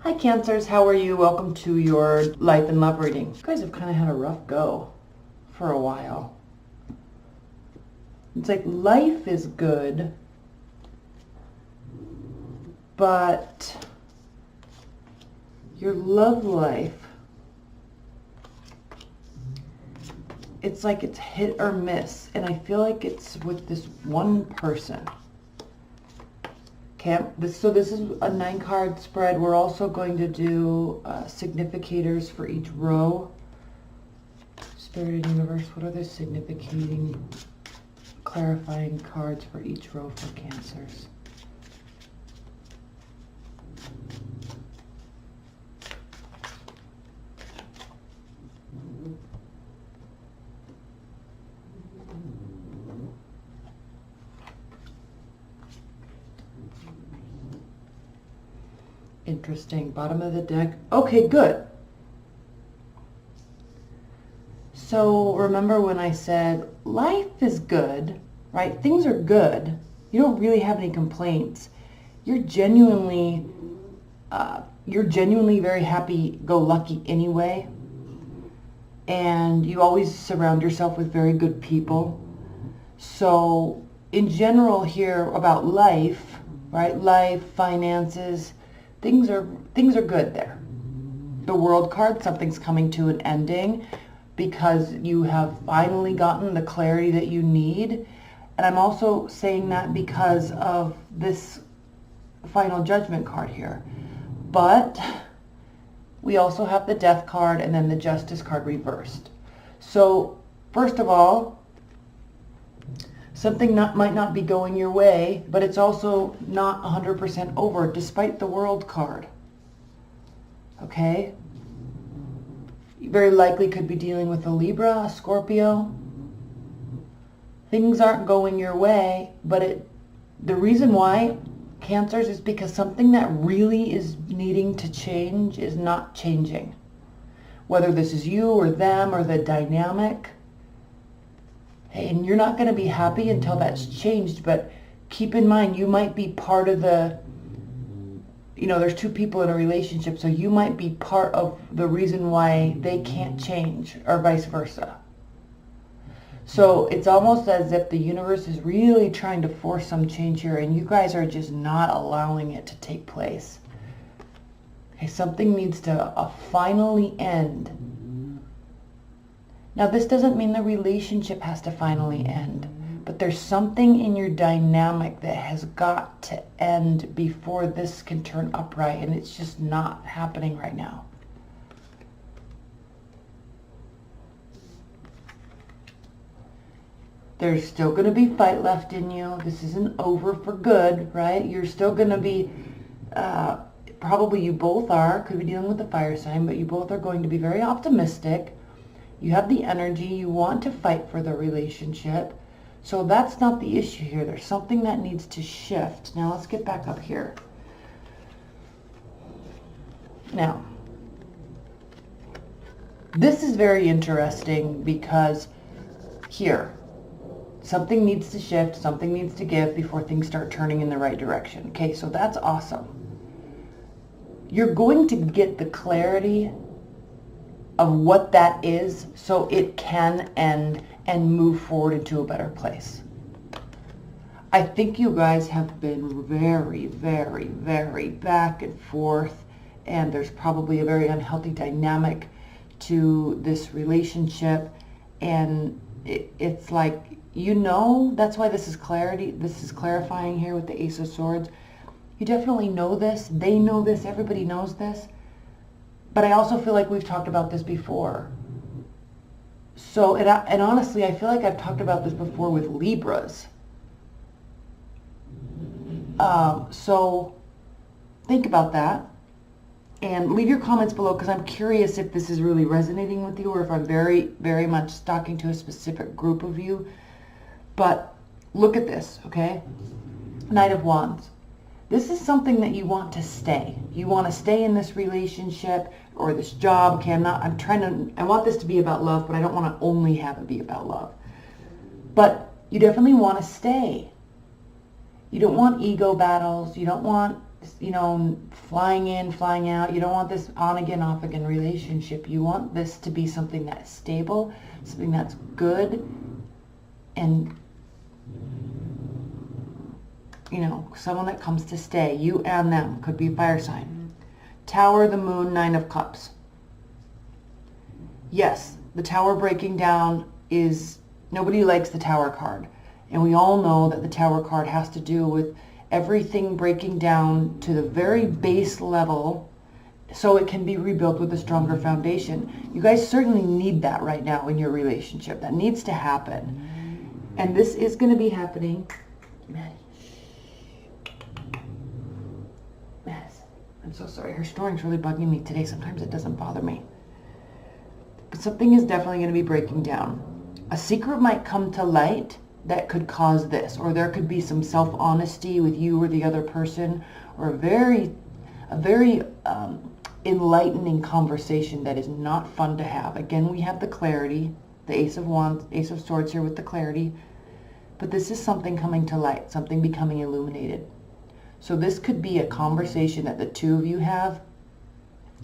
Hi Cancers, how are you? Welcome to your life and love reading. You guys have kind of had a rough go for a while. It's like life is good, but your love life, it's like it's hit or miss, and I feel like it's with this one person. Okay, so this is a 9-card spread. We're also going to do significators for each row. Spirit and Universe, what are the significating, clarifying cards for each row for Cancers? Interesting. Bottom of the deck. Okay, good. So remember when I said life is good, right? Things are good. You don't really have any complaints. You're genuinely very happy-go-lucky anyway. And you always surround yourself with very good people. So in general here about life, right? Life, finances, things are good there. The World card, something's coming to an ending because you have finally gotten the clarity that you need. And I'm also saying that because of this Final Judgment card here. But we also have the Death card and then the Justice card reversed. So first of all, something might not be going your way, but it's also not 100% over, despite the World card. Okay? You very likely could be dealing with a Libra, a Scorpio. Things aren't going your way, but the reason why, Cancers, is because something that really is needing to change is not changing. Whether this is you or them or the dynamic. And you're not going to be happy until that's changed, but keep in mind, you might be part of the, there's two people in a relationship, so you might be part of the reason why they can't change, or vice versa. So it's almost as if the universe is really trying to force some change here, and you guys are just not allowing it to take place. Okay, something needs to finally end. Now, this doesn't mean the relationship has to finally end, but there's something in your dynamic that has got to end before this can turn upright, and it's just not happening right now. There's still going to be fight left in you. This isn't over for good, right? You're still going to be, probably you both are, could be dealing with the fire sign, but you both are going to be very optimistic. You have the energy, you want to fight for the relationship. So that's not the issue here. There's something that needs to shift. Now let's get back up here. Now, this is very interesting because here, something needs to shift, something needs to give before things start turning in the right direction. Okay, so that's awesome. You're going to get the clarity of what that is so it can end and move forward into a better place. I think you guys have been very, very, very back and forth, and there's probably a very unhealthy dynamic to this relationship, and it's like, that's why this is clarity, this is clarifying here with the Ace of Swords. You definitely know this, they know this, everybody knows this. But I also feel like we've talked about this before. So, and honestly, I feel like I've talked about this before with Libras. So think about that. And leave your comments below, because I'm curious if this is really resonating with you, or if I'm very, very much talking to a specific group of you. But look at this, okay? Knight of Wands. This is something that you want to stay. You want to stay in this relationship or this job. Okay, I want this to be about love, but I don't want to only have it be about love. But you definitely want to stay. You don't want ego battles. You don't want you know, flying in, flying out. You don't want this on again, off again relationship. You want this to be something that's stable, something that's good, and, you know, someone that comes to stay. You and them. Could be fire sign. Tower, the Moon, Nine of Cups. Yes, the Tower breaking down is, nobody likes the Tower card. And we all know that the Tower card has to do with everything breaking down to the very base level so it can be rebuilt with a stronger foundation. You guys certainly need that right now in your relationship. That needs to happen. And this is going to be happening. Maddie. Madison. I'm so sorry. Her snoring's really bugging me today. Sometimes it doesn't bother me. But something is definitely going to be breaking down. A secret might come to light that could cause this, or there could be some self-honesty with you or the other person, or a very enlightening conversation that is not fun to have. Again, we have the clarity, the Ace of Wands, Ace of Swords here with the clarity, but this is something coming to light, something becoming illuminated. So this could be a conversation that the two of you have.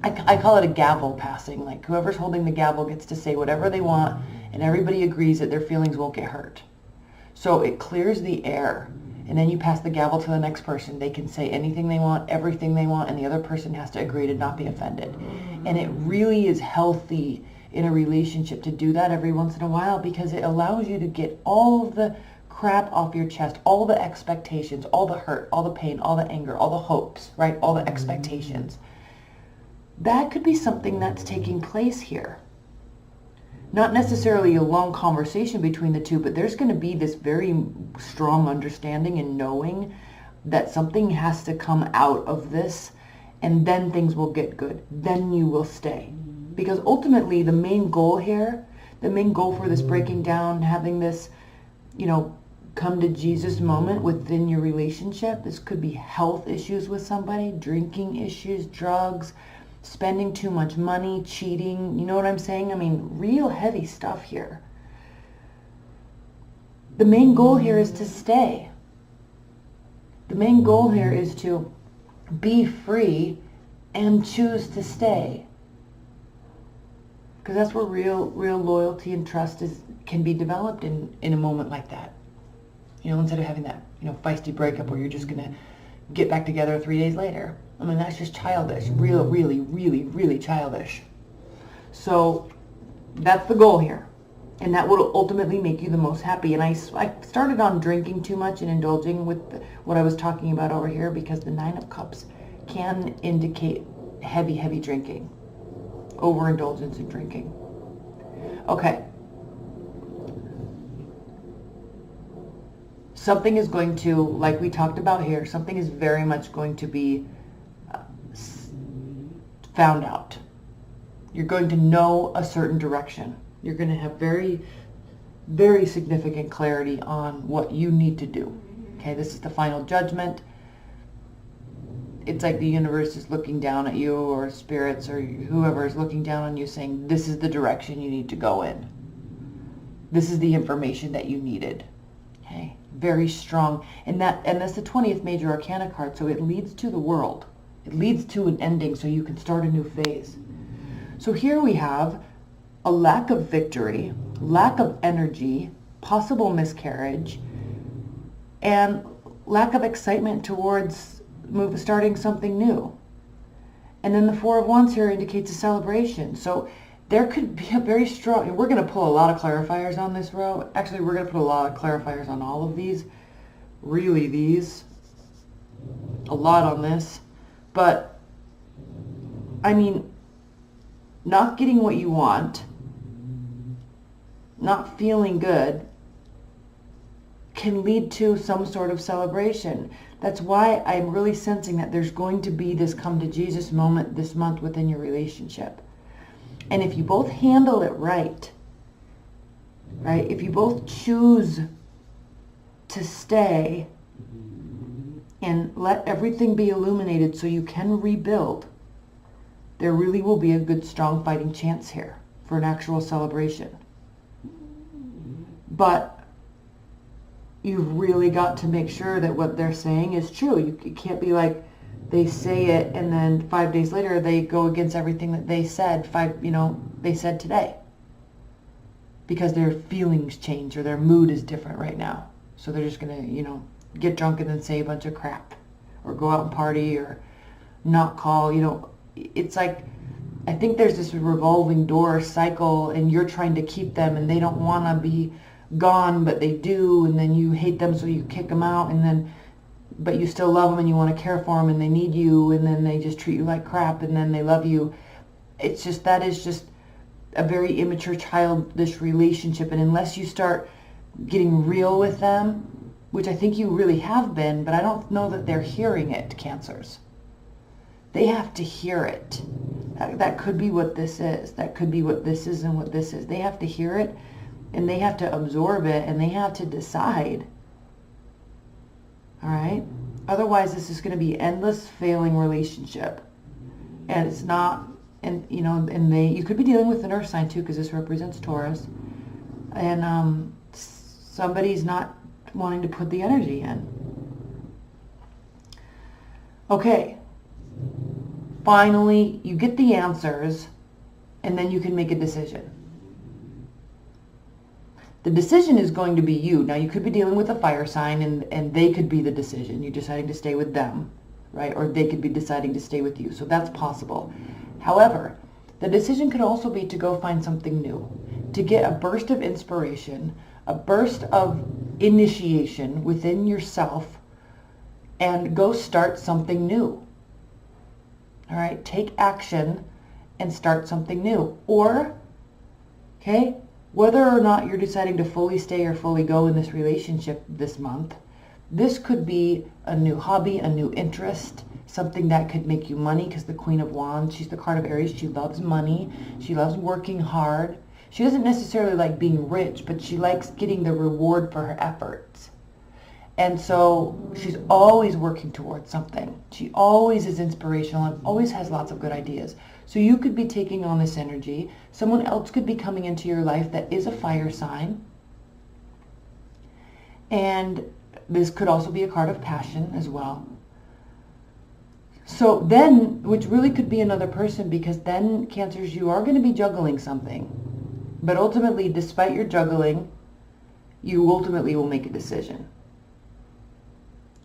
I call it a gavel passing, like whoever's holding the gavel gets to say whatever they want, and everybody agrees that their feelings won't get hurt. So it clears the air, and then you pass the gavel to the next person. They can say anything they want, everything they want, and the other person has to agree to not be offended. And it really is healthy in a relationship to do that every once in a while, because it allows you to get all of the crap off your chest, all the expectations, all the hurt, all the pain, all the anger, all the hopes, right? All the expectations. That could be something that's taking place here. Not necessarily a long conversation between the two, but there's going to be this very strong understanding and knowing that something has to come out of this, and then things will get good. Then you will stay. Because ultimately the main goal here, the main goal for this breaking down, having this, you know, come to Jesus moment within your relationship, this could be health issues with somebody, drinking issues, drugs, spending too much money, cheating, you know what I'm saying? I mean, real heavy stuff here. The main goal here is to stay. The main goal here is to be free and choose to stay. Because that's where real loyalty and trust can be developed in a moment like that. You know, instead of having that, you know, feisty breakup where you're just going to get back together 3 days later. I mean, that's just childish. Really childish. So that's the goal here. And that will ultimately make you the most happy. And I started on drinking too much and indulging with what I was talking about over here, because the Nine of Cups can indicate heavy drinking. Overindulgence in drinking. Okay. Something is going to, like we talked about here, something is very much going to be found out. You're going to know a certain direction. You're going to have very significant clarity on what you need to do. Okay, this is the final judgment. It's like the universe is looking down at you, or spirits, or whoever is looking down on you, saying, this is the direction you need to go in. This is the information that you needed. Okay, very strong. And that's the 20th major arcana card, so it leads to the world. It leads to an ending, so you can start a new phase. So here we have a lack of victory, lack of energy, possible miscarriage, and lack of excitement towards starting something new. And then the Four of Wands here indicates a celebration. So there could be a very strong, and we're going to pull a lot of clarifiers on this row. Actually, we're going to put a lot of clarifiers on all of these. Really, these. A lot on this. But, I mean, not getting what you want, not feeling good, can lead to some sort of celebration. That's why I'm really sensing that there's going to be this come to Jesus moment this month within your relationship. And if you both handle it right, if you both choose to stay and let everything be illuminated so you can rebuild, there really will be a good, strong fighting chance here for an actual celebration. But you've really got to make sure that what they're saying is true. You can't be like, they say it, and then 5 days later they go against everything that they said they said today, because their feelings change or their mood is different right now. So they're just gonna get drunk and then say a bunch of crap, or go out and party, or not call. It's like, I think there's this revolving door cycle, and you're trying to keep them, and they don't want to be gone, but they do, and then you hate them, so you kick them out, and then but you still love them and you want to care for them, and they need you, and then they just treat you like crap, and then they love you. It's just, that is just a very immature, childish relationship. And unless you start getting real with them, which I think you really have been, but I don't know that they're hearing it, Cancers. They have to hear it. That could be what this is. That could be what this is and what this is. They have to hear it, and they have to absorb it, and they have to decide. All right? Otherwise, this is going to be an endless failing relationship. And it's not, and you could be dealing with an earth sign too, because this represents Taurus. And somebody's not wanting to put the energy in. Okay. Finally, you get the answers, and then you can make a decision. The decision is going to be you. Now, you could be dealing with a fire sign, and they could be the decision. You're deciding to stay with them, right? Or they could be deciding to stay with you. So that's possible. However, the decision could also be to go find something new, to get a burst of inspiration, a burst of initiation within yourself, and go start something new. All right, take action and start something new. Or, okay, whether or not you're deciding to fully stay or fully go in this relationship this month, this could be a new hobby, a new interest, something that could make you money, because the Queen of Wands, she's the card of Aries. She loves money. She loves working hard. She doesn't necessarily like being rich, but she likes getting the reward for her efforts. And so she's always working towards something. She always is inspirational and always has lots of good ideas. So you could be taking on this energy. Someone else could be coming into your life that is a fire sign. And this could also be a card of passion as well. So then, which really could be another person, because then, Cancers, you are going to be juggling something. But ultimately, despite your juggling, you ultimately will make a decision.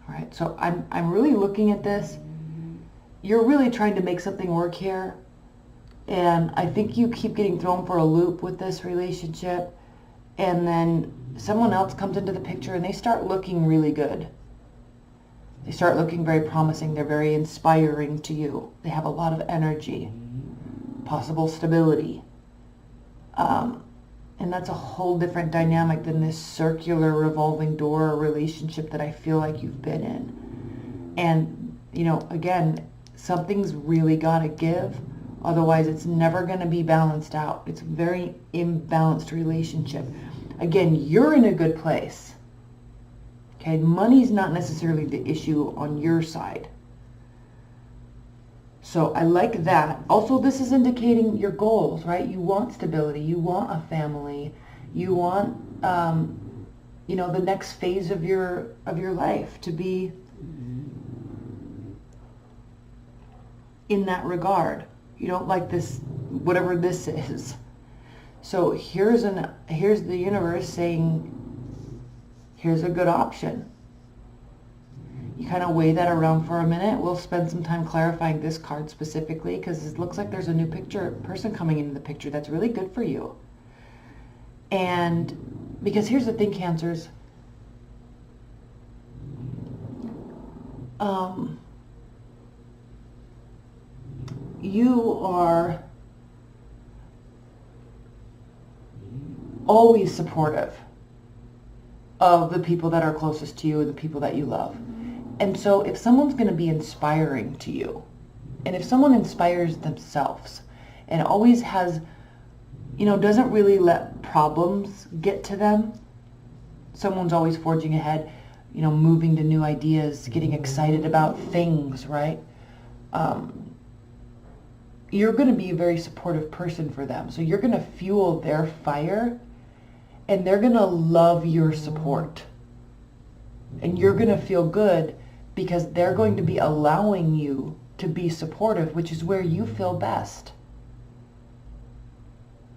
All right, so I'm really looking at this. You're really trying to make something work here. And I think you keep getting thrown for a loop with this relationship. And then someone else comes into the picture and they start looking really good. They start looking very promising. They're very inspiring to you. They have a lot of energy, possible stability. And that's a whole different dynamic than this circular revolving door relationship that I feel like you've been in. And, again, something's really got to give. Otherwise, it's never going to be balanced out. It's a very imbalanced relationship. Again, you're in a good place. Okay, money's not necessarily the issue on your side. So I like that. Also, this is indicating your goals, right? You want stability. You want a family. You want, the next phase of your life to be in that regard. You don't like this, whatever this is. So here's the universe saying, here's a good option. You kind of weigh that around for a minute. We'll spend some time clarifying this card specifically, because it looks like there's a new person coming into the picture that's really good for you. And because here's the thing, Cancers. You are always supportive of the people that are closest to you and the people that you love. And so if someone's going to be inspiring to you, and if someone inspires themselves and always has, doesn't really let problems get to them, someone's always forging ahead, moving to new ideas, getting excited about things, right? You're going to be a very supportive person for them. So you're going to fuel their fire, and they're going to love your support. And you're going to feel good because they're going to be allowing you to be supportive, which is where you feel best.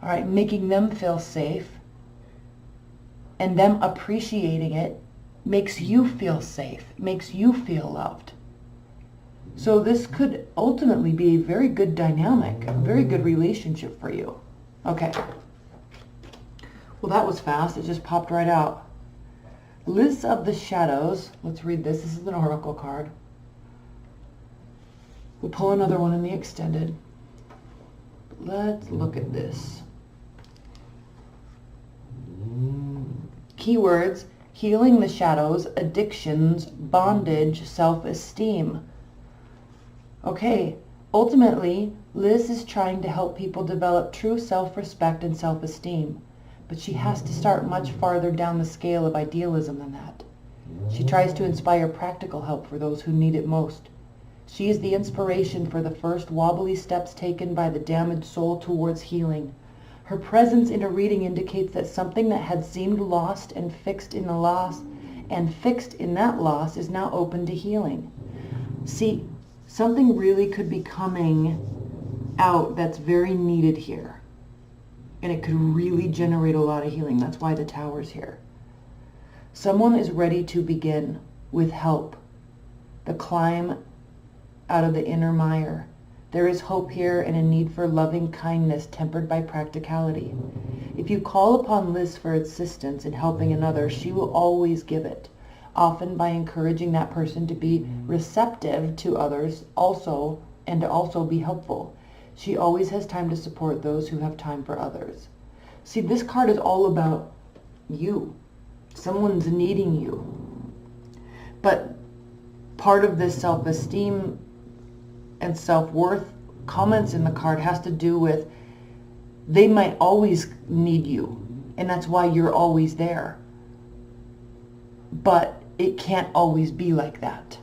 All right, making them feel safe and them appreciating it makes you feel safe, makes you feel loved. So this could ultimately be a very good dynamic, a very good relationship for you. Okay. Well, that was fast. It just popped right out. List of the Shadows. Let's read this. This is an oracle card. We'll pull another one in the extended. Let's look at this. Keywords: healing the shadows, addictions, bondage, self-esteem. Okay, ultimately, Liz is trying to help people develop true self-respect and self-esteem, but she has to start much farther down the scale of idealism than that. She tries to inspire practical help for those who need it most. She is the inspiration for the first wobbly steps taken by the damaged soul towards healing. Her presence in a reading indicates that something that had seemed lost and fixed in that loss is now open to healing. See, something really could be coming out that's very needed here. And it could really generate a lot of healing. That's why the Tower's here. Someone is ready to begin with help. The climb out of the inner mire. There is hope here and a need for loving kindness tempered by practicality. If you call upon Liz for assistance in helping another, she will always give it, often by encouraging that person to be receptive to others also and to also be helpful. She always has time to support those who have time for others. See, this card is all about you. Someone's needing you. But part of this self-esteem and self-worth comments in the card has to do with they might always need you, and that's why you're always there. But it can't always be like that,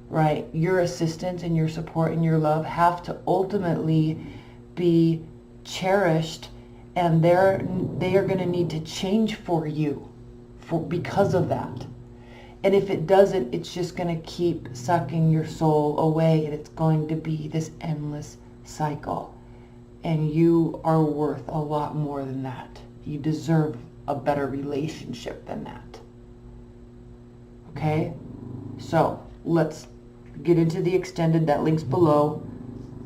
right? Your assistance and your support and your love have to ultimately be cherished, and they are going to need to change for you because of that. And if it doesn't, it's just going to keep sucking your soul away, and it's going to be this endless cycle. And you are worth a lot more than that. You deserve a better relationship than that. Okay? So let's get into the extended. That link's below.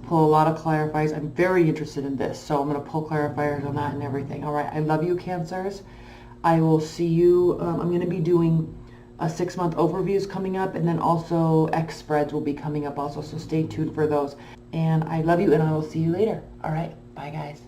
Pull a lot of clarifiers. I'm very interested in this, so I'm going to pull clarifiers on that and everything. All right, I love you, Cancers. I will see you. I'm going to be doing a 6-month overviews coming up, and then also X spreads will be coming up also, so stay tuned for those. And I love you, and I will see you later. All right, bye guys.